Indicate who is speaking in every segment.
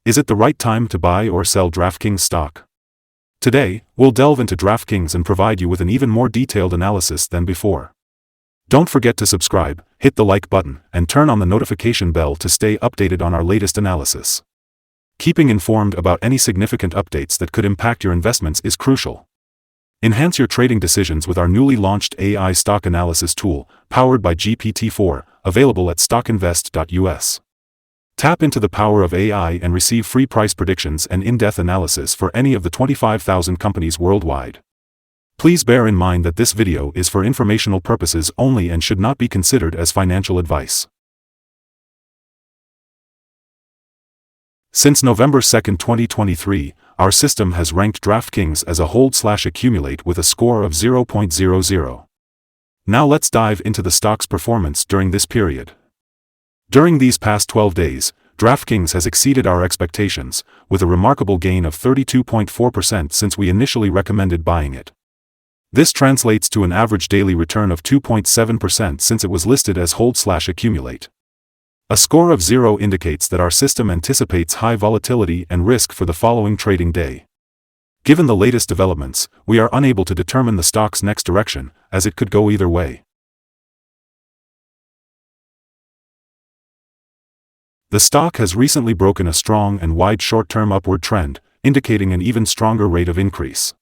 Speaker 1: Is it the right time to buy or sell DraftKings stock? Today, we'll delve into DraftKings and provide you with an even more detailed analysis than before. Don't forget to subscribe, hit the like button, and turn on the notification bell to stay updated on our latest analysis. Keeping informed about any significant updates that could impact your investments is crucial. Enhance your trading decisions with our newly launched AI stock analysis tool, powered by GPT-4, available at StockInvest.us. Tap into the power of AI and receive free price predictions and in-depth analysis for any of the 25,000 companies worldwide. Please bear in mind that this video is for informational purposes only and should not be considered as financial advice. Since November 2, 2023, our system has ranked DraftKings as a hold/accumulate with a score of 0.00. Now let's dive into the stock's performance during this period. During these past 12 days, DraftKings has exceeded our expectations, with a remarkable gain of 32.4% since we initially recommended buying it. This translates to an average daily return of 2.7% since it was listed as hold/accumulate. A score of 0 indicates that our system anticipates high volatility and risk for the following trading day. Given the latest developments, we are unable to determine the stock's next direction, as it could go either way. The stock has recently broken a strong and wide short-term upward trend, indicating an even stronger rate of increase.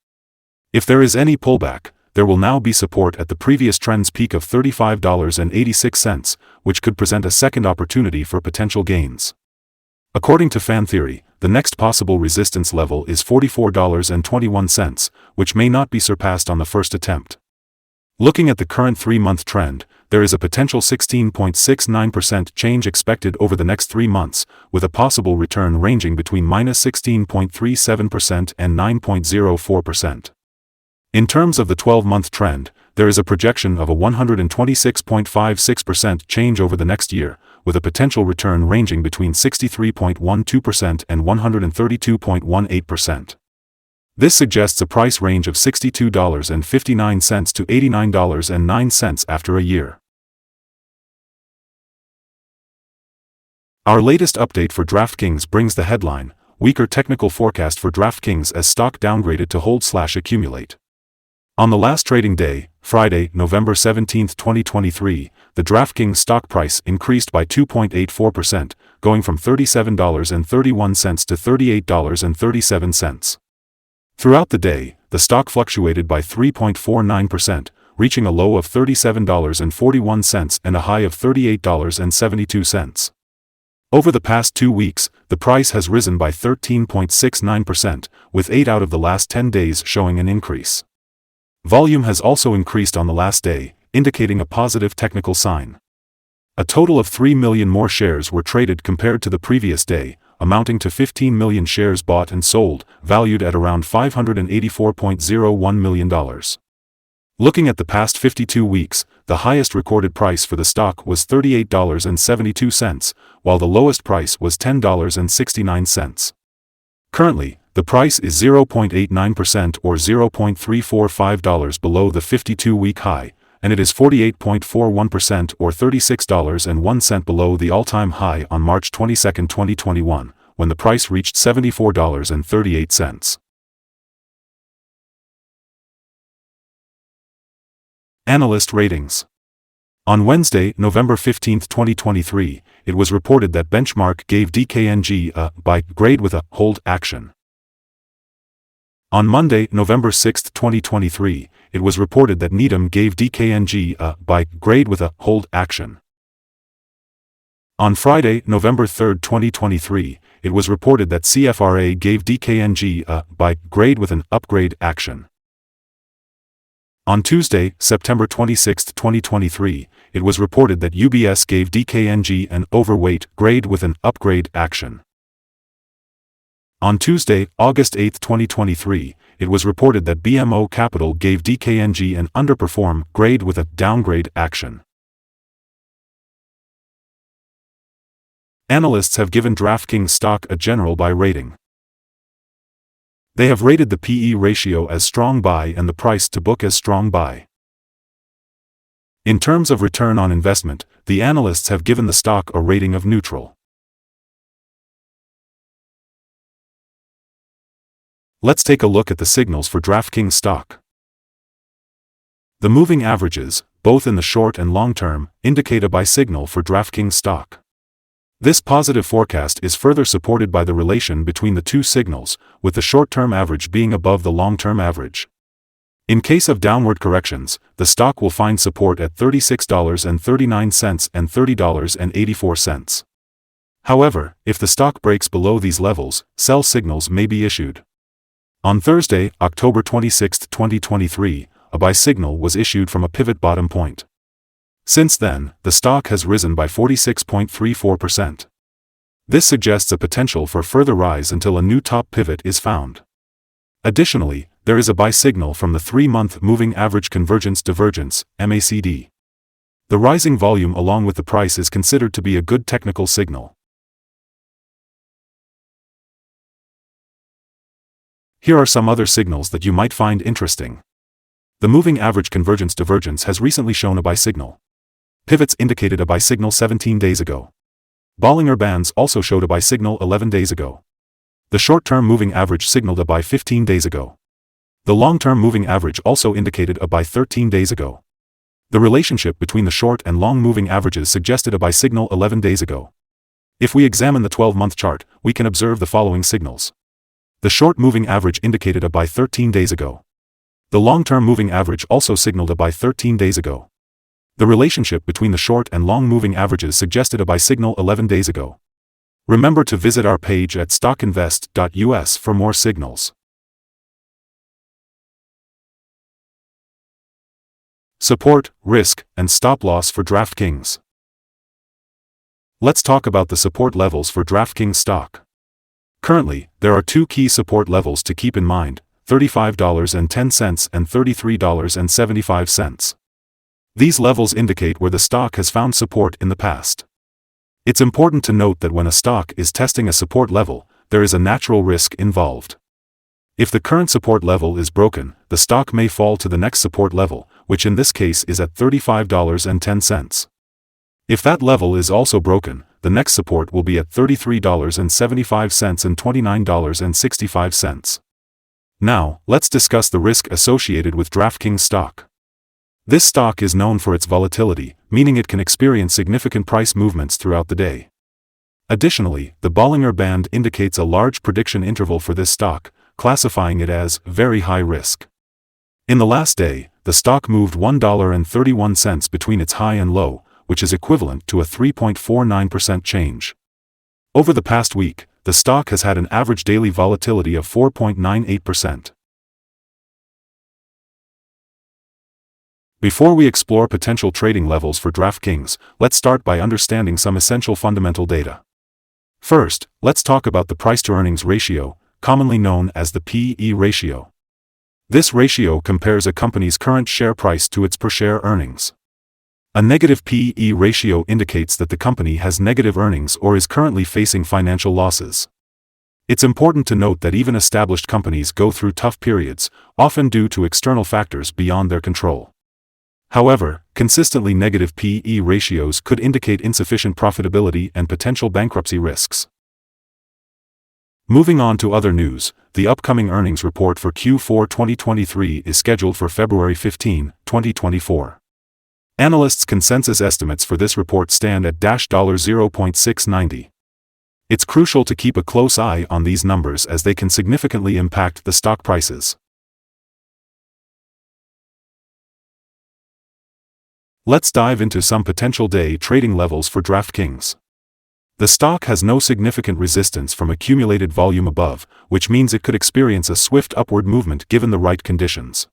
Speaker 1: If there is any pullback, there will now be support at the previous trend's peak of $35.86, which could present a second opportunity for potential gains. According to fan theory, the next possible resistance level is $44.21, which may not be surpassed on the first attempt. Looking at the current 3-month trend, there is a potential 16.69% change expected over the next 3 months, with a possible return ranging between -16.37% and 9.04%. In terms of the 12-month trend, there is a projection of a 126.56% change over the next year, with a potential return ranging between 63.12% and 132.18%. This suggests a price range of $62.59 to $89.09 after a year. Our latest update for DraftKings brings the headline, "Weaker technical forecast for DraftKings as stock downgraded to hold/accumulate." On the last trading day, Friday, November 17, 2023, the DraftKings stock price increased by 2.84%, going from $37.31 to $38.37. Throughout the day, the stock fluctuated by 3.49%, reaching a low of $37.41 and a high of $38.72. Over the past 2 weeks, the price has risen by 13.69%, with 8 out of the last 10 days showing an increase. Volume has also increased on the last day, indicating a positive technical sign. A total of 3 million more shares were traded compared to the previous day, amounting to 15 million shares bought and sold, valued at around $584.01 million. Looking at the past 52 weeks, the highest recorded price for the stock was $38.72, while the lowest price was $10.69. Currently, the price is 0.89% or $0.345 below the 52-week high, and it is 48.41% or $36.01 below the all-time high on March 22, 2021, when the price reached $74.38. Analyst ratings. On Wednesday, November 15, 2023, it was reported that Benchmark gave DKNG a buy grade with a hold action. On Monday, November 6, 2023, it was reported that Needham gave DKNG a buy grade with a hold action. On Friday, November 3, 2023, it was reported that CFRA gave DKNG a buy grade with an upgrade action. On Tuesday, September 26, 2023, it was reported that UBS gave DKNG an overweight grade with an upgrade action. On Tuesday, August 8, 2023, it was reported that BMO Capital gave DKNG an underperform grade with a downgrade action. Analysts have given DraftKings stock a general buy rating. They have rated the PE ratio as strong buy and the price to book as strong buy. In terms of return on investment, the analysts have given the stock a rating of neutral. Let's take a look at the signals for DraftKings stock. The moving averages, both in the short and long term, indicate a buy signal for DraftKings stock. This positive forecast is further supported by the relation between the two signals, with the short-term average being above the long-term average. In case of downward corrections, the stock will find support at $36.39 and $30.84. However, if the stock breaks below these levels, sell signals may be issued. On Thursday, October 26, 2023, a buy signal was issued from a pivot bottom point. Since then, the stock has risen by 46.34%. This suggests a potential for further rise until a new top pivot is found. Additionally, there is a buy signal from the 3-month Moving Average Convergence Divergence, MACD. The rising volume along with the price is considered to be a good technical signal. Here are some other signals that you might find interesting. The Moving Average Convergence Divergence has recently shown a buy signal. Pivots indicated a buy signal 17 days ago. Bollinger Bands also showed a buy signal 11 days ago. The short-term moving average signaled a buy 15 days ago. The long-term moving average also indicated a buy 13 days ago. The relationship between the short and long moving averages suggested a buy signal 11 days ago. If we examine the 12-month chart, we can observe the following signals. The short moving average indicated a buy 13 days ago. The long-term moving average also signaled a buy 13 days ago. The relationship between the short and long moving averages suggested a buy signal 11 days ago. Remember to visit our page at StockInvest.us for more signals. Support, risk, and stop loss for DraftKings. Let's talk about the support levels for DraftKings stock. Currently, there are two key support levels to keep in mind, $35.10 and $33.75. These levels indicate where the stock has found support in the past. It's important to note that when a stock is testing a support level, there is a natural risk involved. If the current support level is broken, the stock may fall to the next support level, which in this case is at $35.10. If that level is also broken, the next support will be at $33.75 and $29.65. Now, let's discuss the risk associated with DraftKings stock. This stock is known for its volatility, meaning it can experience significant price movements throughout the day. Additionally, the Bollinger Band indicates a large prediction interval for this stock, classifying it as very high risk. In the last day, the stock moved $1.31 between its high and low, which is equivalent to a 3.49% change. Over the past week, the stock has had an average daily volatility of 4.98%. Before we explore potential trading levels for DraftKings, let's start by understanding some essential fundamental data. First, let's talk about the price-to-earnings ratio, commonly known as the P/E ratio. This ratio compares a company's current share price to its per-share earnings. A negative P/E ratio indicates that the company has negative earnings or is currently facing financial losses. It's important to note that even established companies go through tough periods, often due to external factors beyond their control. However, consistently negative P/E ratios could indicate insufficient profitability and potential bankruptcy risks. Moving on to other news, the upcoming earnings report for Q4 2023 is scheduled for February 15, 2024. Analysts' consensus estimates for this report stand at $0.690. It's crucial to keep a close eye on these numbers as they can significantly impact the stock prices. Let's dive into some potential day trading levels for DraftKings. The stock has no significant resistance from accumulated volume above, which means it could experience a swift upward movement given the right conditions.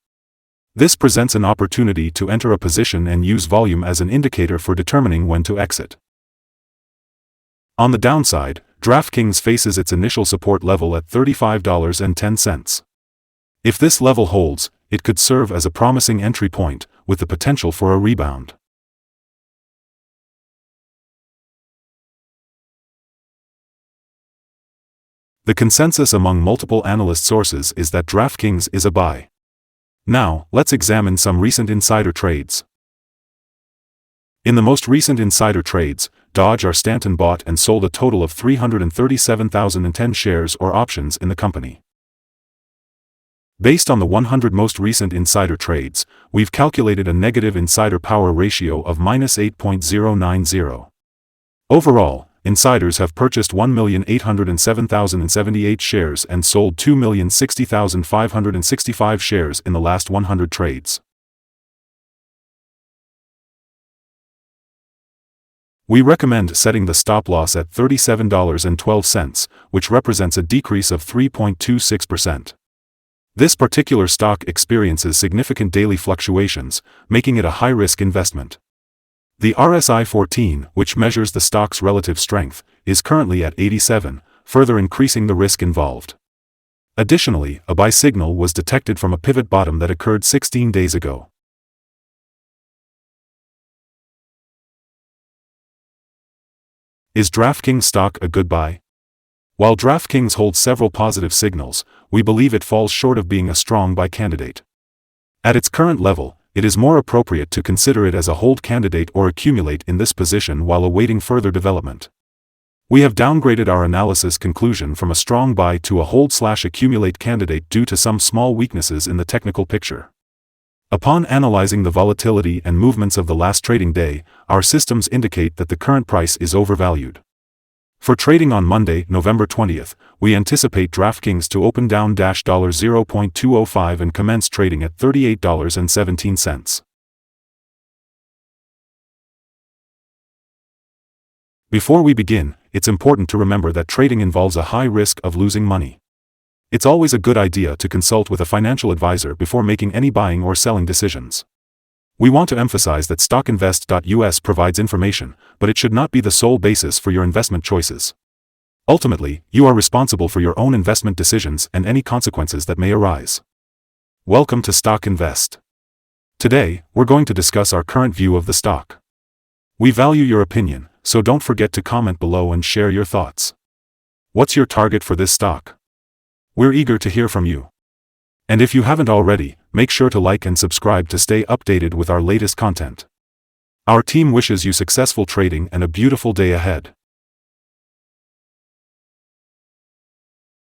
Speaker 1: This presents an opportunity to enter a position and use volume as an indicator for determining when to exit. On the downside, DraftKings faces its initial support level at $35.10. If this level holds, it could serve as a promising entry point, with the potential for a rebound. The consensus among multiple analyst sources is that DraftKings is a buy. Now, let's examine some recent insider trades. In the most recent insider trades, Dodge or Stanton bought and sold a total of 337,010 shares or options in the company. Based on the 100 most recent insider trades, we've calculated a negative insider power ratio of -8.090. Overall, insiders have purchased 1,807,078 shares and sold 2,060,565 shares in the last 100 trades. We recommend setting the stop loss at $37.12, which represents a decrease of 3.26%. This particular stock experiences significant daily fluctuations, making it a high-risk investment. The RSI 14, which measures the stock's relative strength, is currently at 87, further increasing the risk involved. Additionally, a buy signal was detected from a pivot bottom that occurred 16 days ago. Is DraftKings stock a good buy? While DraftKings holds several positive signals, we believe it falls short of being a strong buy candidate. At its current level, it is more appropriate to consider it as a hold candidate or accumulate in this position while awaiting further development. We have downgraded our analysis conclusion from a strong buy to a hold/accumulate candidate due to some small weaknesses in the technical picture. Upon analyzing the volatility and movements of the last trading day, our systems indicate that the current price is overvalued. For trading on Monday, November 20th, we anticipate DraftKings to open down $0.205 and commence trading at $38.17. Before we begin, it's important to remember that trading involves a high risk of losing money. It's always a good idea to consult with a financial advisor before making any buying or selling decisions. We want to emphasize that StockInvest.us provides information, but it should not be the sole basis for your investment choices. Ultimately, you are responsible for your own investment decisions and any consequences that may arise. Welcome to Stock Invest. Today, we're going to discuss our current view of the stock. We value your opinion, so don't forget to comment below and share your thoughts. What's your target for this stock? We're eager to hear from you. And if you haven't already, make sure to like and subscribe to stay updated with our latest content. Our team wishes you successful trading and a beautiful day ahead.